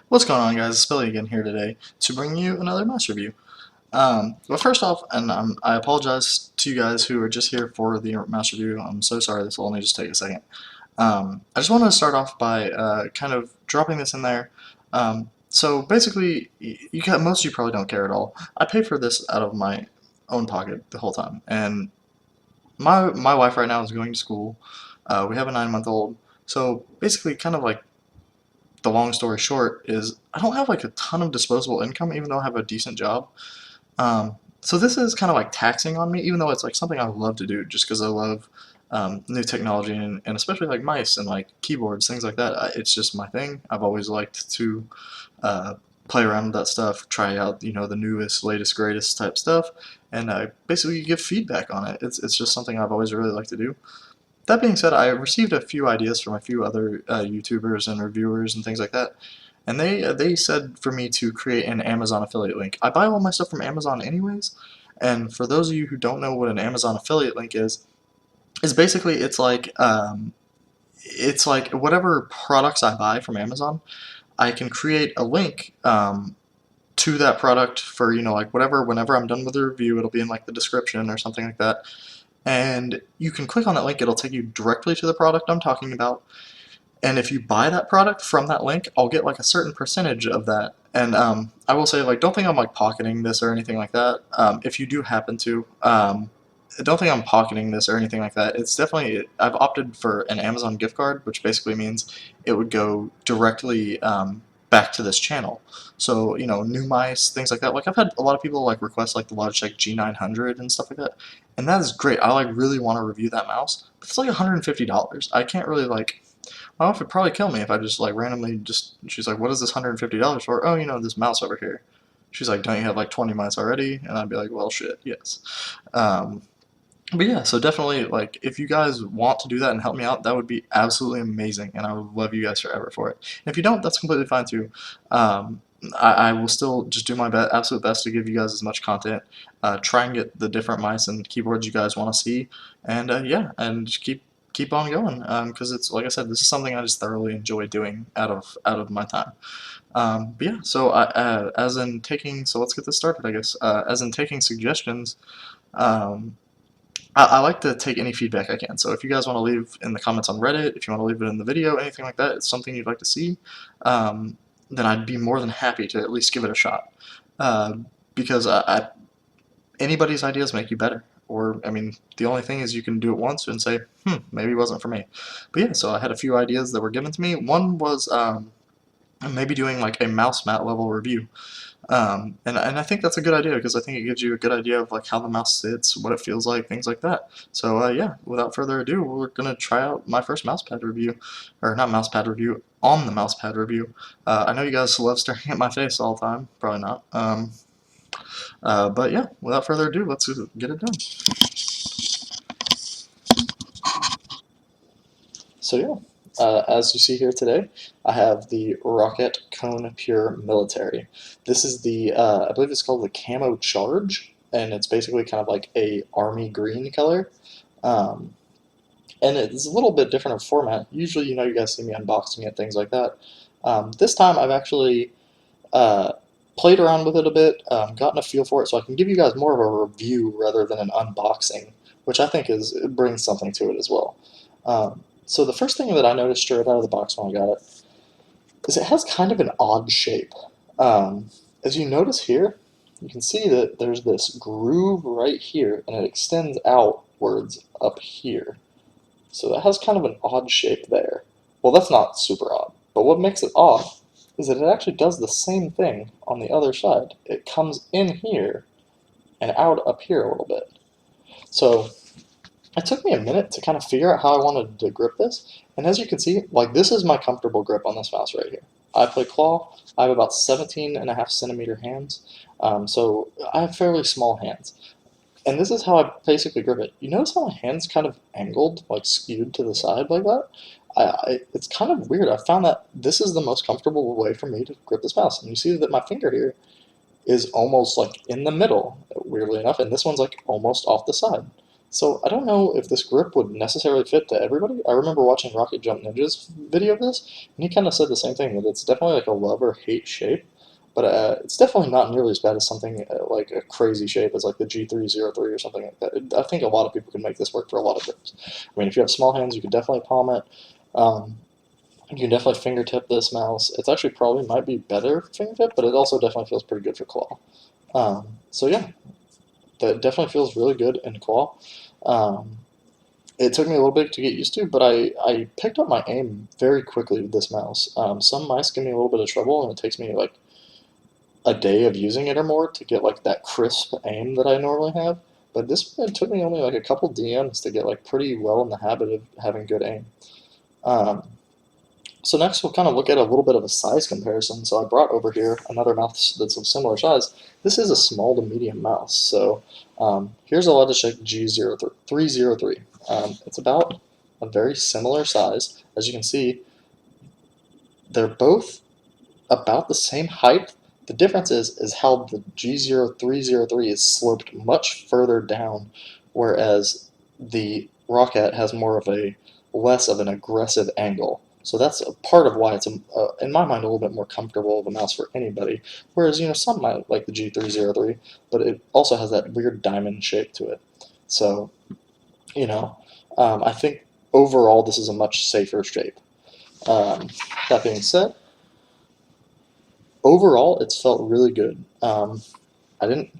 What's going on, guys? It's Billy again here today to bring you another mouse review. Well, first off, and I apologize to you guys who are just here for the mouse review. I'm so sorry. This will only just take a second. I just wanted to start off by kind of dropping this in there. So basically, most of you probably don't care at all. I pay for this out of my own pocket the whole time, and my wife right now is going to school. We have a 9-month-old, so basically, kind of like the long story short is I don't have like a ton of disposable income, even though I have a decent job. So this is kind of like taxing on me, even though it's like something I love to do, just because I love new technology and especially like mice and like keyboards, things like that. It's just my thing. I've always liked to uh, play around with that stuff, try out the newest, latest, greatest type stuff, and basically give feedback on it. It's just something I've always really liked to do. That being said, I received a few ideas from a few other YouTubers and reviewers and things like that, and they said for me to create an Amazon affiliate link. I buy all my stuff from Amazon anyways, and for those of you who don't know what an Amazon affiliate link is basically it's like whatever products I buy from Amazon, I can create a link to that product for like whenever I'm done with the review, it'll be in like the description or something like that, and you can click on that link. It'll take you directly to the product I'm talking about, and if you buy that product from that link, I'll get like a certain percentage of that. And I will say, like, don't think I'm like pocketing this or anything like that. If you do happen to, don't think I'm pocketing this or anything like that. It's definitely, I've opted for an Amazon gift card, which basically means it would go directly back to this channel. So, new mice, things like that. Like, I've had a lot of people like request like the Logitech G900 and stuff like that, and that is great. I like really want to review that mouse, but it's like $150. I can't really like. My wife would probably kill me if I just like randomly she's like, what is this $150 for? Oh, this mouse over here. She's like, don't you have like 20 mice already? And I'd be like, well, shit, yes. Um, but yeah, so definitely, like, if you guys want to do that and help me out, that would be absolutely amazing, and I would love you guys forever for it. And if you don't, that's completely fine too. I will still just do my absolute best to give you guys as much content, try and get the different mice and keyboards you guys want to see, and yeah, and just keep on going, because it's like I said, this is something I just thoroughly enjoy doing out of my time. But yeah, so so let's get this started, I guess. As in taking suggestions. Um, I like to take any feedback I can. So if you guys want to leave in the comments on Reddit, if you want to leave it in the video, anything like that, it's something you'd like to see, then I'd be more than happy to at least give it a shot. Uh, because anybody's ideas make you better. Or, I mean, the only thing is you can do it once and say, maybe it wasn't for me. But yeah, so I had a few ideas that were given to me. One was maybe doing like a mouse mat level review. And I think that's a good idea because I think it gives you a good idea of like how the mouse sits, what it feels like, things like that. So yeah, without further ado, we're gonna try out my first mousepad review, or not mousepad review, on the mousepad review. I know you guys love staring at my face all the time, probably not. But yeah, without further ado, let's get it done. So yeah. As you see here today, I have the Roccat Kone Pure Military. This is I believe it's called the Camo Charge, and it's basically kind of like a army green color. Um, and it's a little bit different of format. Usually, you guys see me unboxing it, things like that. This time I've actually uh, played around with it a bit, gotten a feel for it, so I can give you guys more of a review rather than an unboxing, which I think it brings something to it as well. So the first thing that I noticed straight out of the box when I got it is it has kind of an odd shape. As you notice here, you can see that there's this groove right here, and it extends outwards up here. So that has kind of an odd shape there. Well, that's not super odd, but what makes it odd is that it actually does the same thing on the other side. It comes in here and out up here a little bit. So it took me a minute to kind of figure out how I wanted to grip this, and as you can see, like, this is my comfortable grip on this mouse right here. I play claw. I have about 17.5 centimeter hands, so I have fairly small hands. And this is how I basically grip it. You notice how my hand's kind of angled, like skewed to the side like that? It's kind of weird. I found that this is the most comfortable way for me to grip this mouse. And you see that my finger here is almost like in the middle, weirdly enough, and this one's like almost off the side. So I don't know if this grip would necessarily fit to everybody. I remember watching Rocket Jump Ninja's video of this, and he kind of said the same thing, that it's definitely like a love or hate shape, but it's definitely not nearly as bad as something like a crazy shape as like the G303 or something like that. I think a lot of people can make this work for a lot of grips. I mean, if you have small hands, you could definitely palm it. You can definitely fingertip this mouse. It's actually probably might be better fingertip, but it also definitely feels pretty good for claw. So yeah, that definitely feels really good in claw. Um, it took me a little bit to get used to, but I picked up my aim very quickly with this mouse. Some mice give me a little bit of trouble, and it takes me like a day of using it or more to get like that crisp aim that I normally have. But this one, it took me only like a couple DMs to get like pretty well in the habit of having good aim. Um, So next we'll kind of look at a little bit of a size comparison. So I brought over here another mouse that's of similar size. This is a small to medium mouse. So here's a Logitech G303. It's about a very similar size. As you can see, they're both about the same height. The difference is how the G0303 is sloped much further down, whereas the Roccat has more of a less of an aggressive angle. So that's a part of why it's, in my mind, a little bit more comfortable of a mouse for anybody. Whereas, some might like the G303, but it also has that weird diamond shape to it. So, you know, I think overall this is a much safer shape. Um, that being said, overall, it's felt really good. I didn't.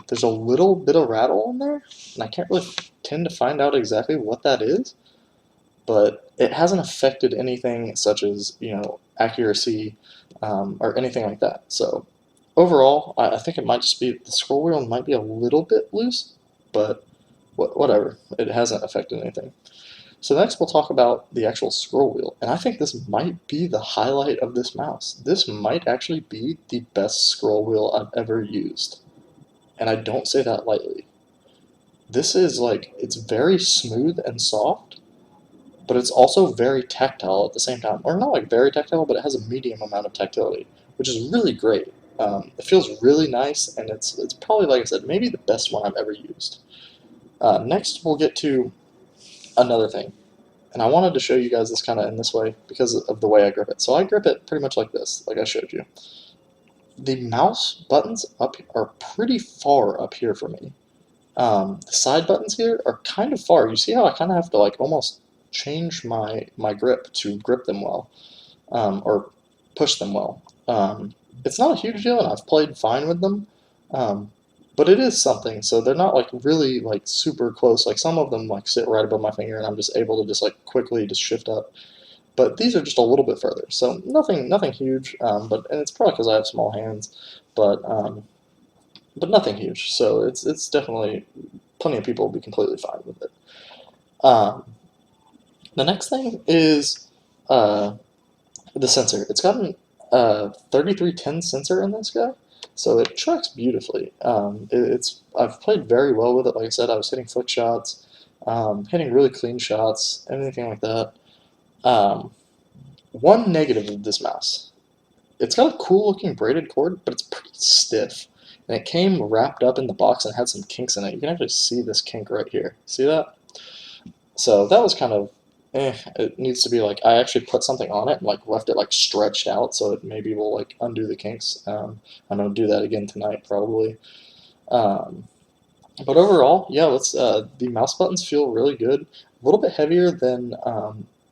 There's a little bit of rattle in there, and I can't really tend to find out exactly what that is, but it hasn't affected anything such as accuracy or anything like that. So overall, I think it might just be the scroll wheel might be a little bit loose, but whatever. It hasn't affected anything. So next we'll talk about the actual scroll wheel, and I think this might be the highlight of this mouse. This might actually be the best scroll wheel I've ever used, and I don't say that lightly. This is like, it's very smooth and soft, but it's also very tactile at the same time. Or not like very tactile, but it has a medium amount of tactility, which is really great. It feels really nice, and it's probably, like I said, maybe the best one I've ever used. Next, we'll get to another thing. And I wanted to show you guys this kind of in this way because of the way I grip it. So I grip it pretty much like this, like I showed you. The mouse buttons up are pretty far up here for me. The side buttons here are kind of far. You see how I kind of have to like almost change my grip to grip them well, or push them well. It's not a huge deal, and I've played fine with them, um, but it is something. So they're not like really like super close. Like some of them like sit right above my finger, and I'm just able to just like quickly just shift up. But these are just a little bit further. So nothing huge. And it's probably because I have small hands, but nothing huge. So it's definitely plenty of people will be completely fine with it. Um, the next thing is uh, the sensor. It's got an 3310 sensor in this guy, so it tracks beautifully. I've played very well with it. Like I said, I was hitting flick shots, hitting really clean shots, anything like that. Um, one negative of this mouse, it's got a cool looking braided cord, but it's pretty stiff. And it came wrapped up in the box and had some kinks in it. You can actually see this kink right here. See that? So that was kind of, it needs to be like, I actually put something on it and like left it like stretched out so it maybe will like undo the kinks. I'm going to do that again tonight probably. Um, but overall, yeah, the mouse buttons feel really good. A little bit heavier than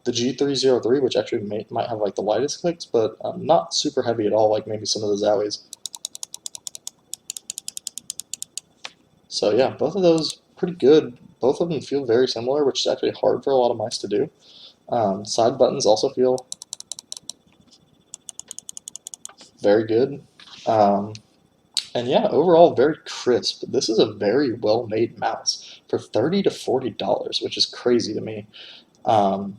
the G303, which actually might have like the lightest clicks, but not super heavy at all like maybe some of the Zowies. So yeah, both of those pretty good. Both of them feel very similar, which is actually hard for a lot of mice to do. Side buttons also feel very good. Um, and yeah, overall very crisp. This is a very well made mouse for $30 to $40, which is crazy to me. Um,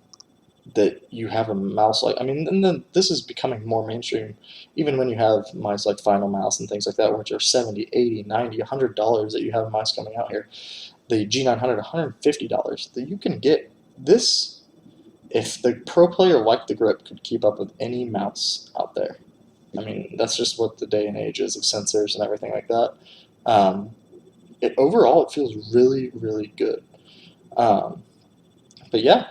that you have a mouse like, I mean, and then this is becoming more mainstream, even when you have mice like Final Mouse and things like that, which are $70, $80, $90, $100 that you have mice coming out here. The G900, $150 that you can get this if the pro player like the grip could keep up with any mouse out there. I mean, that's just what the day and age is of sensors and everything like that. Um, overall it feels really, really good. Um, but yeah,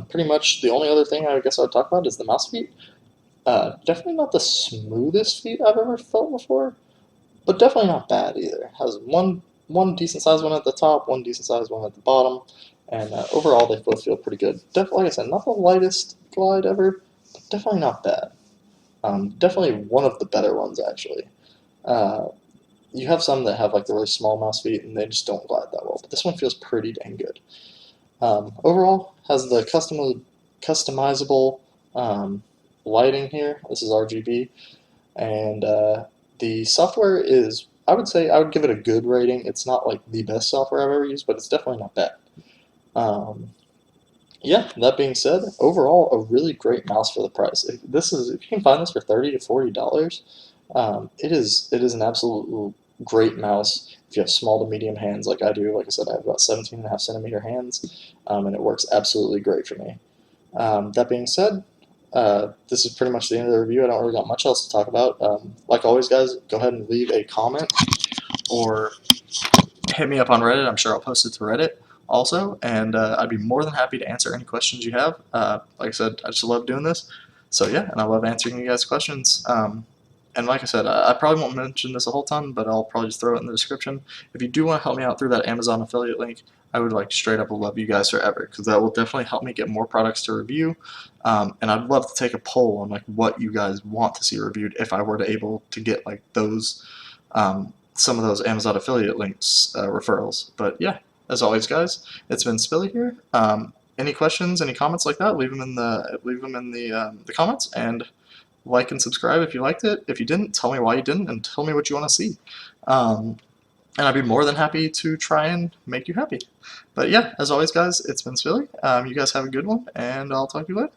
pretty much the only other thing I guess I would talk about is the mouse feet. Definitely not the smoothest feet I've ever felt before, but definitely not bad either. Has one decent sized one at the top, one decent sized one at the bottom, and overall they both feel pretty good. Definitely, like I said, not the lightest glide ever, but definitely not bad. Definitely one of the better ones actually. Uh, you have some that have like the really small mouse feet and they just don't glide that well, but this one feels pretty dang good. Overall, has the customizable lighting here. This is RGB, and the software is, I would say, I would give it a good rating. It's not like the best software I've ever used, but it's definitely not bad. Um, yeah, that being said, overall, a really great mouse for the price. If you can find this for $30 to $40, it is an absolute great mouse. If you have small to medium hands like I do, like I said, I have about 17.5 centimeter hands, and it works absolutely great for me. That being said, this is pretty much the end of the review. I don't really got much else to talk about. Like always, guys, go ahead and leave a comment or hit me up on Reddit. I'm sure I'll post it to Reddit also, and I'd be more than happy to answer any questions you have. Like I said, I just love doing this. So yeah, and I love answering you guys' questions. And like I said, I probably won't mention this a whole ton, but I'll probably just throw it in the description. If you do want to help me out through that Amazon affiliate link, I would like straight up love you guys forever, because that will definitely help me get more products to review. And I'd love to take a poll on like what you guys want to see reviewed if I were to able to get like those some of those Amazon affiliate links referrals. But yeah, as always, guys, it's been Spilly here. Any questions, any comments like that, leave them in the comments, and like and subscribe if you liked it. If you didn't, tell me why you didn't, and tell me what you want to see. And I'd be more than happy to try and make you happy. But yeah, as always, guys, it's been Spilly. You guys have a good one, and I'll talk to you later.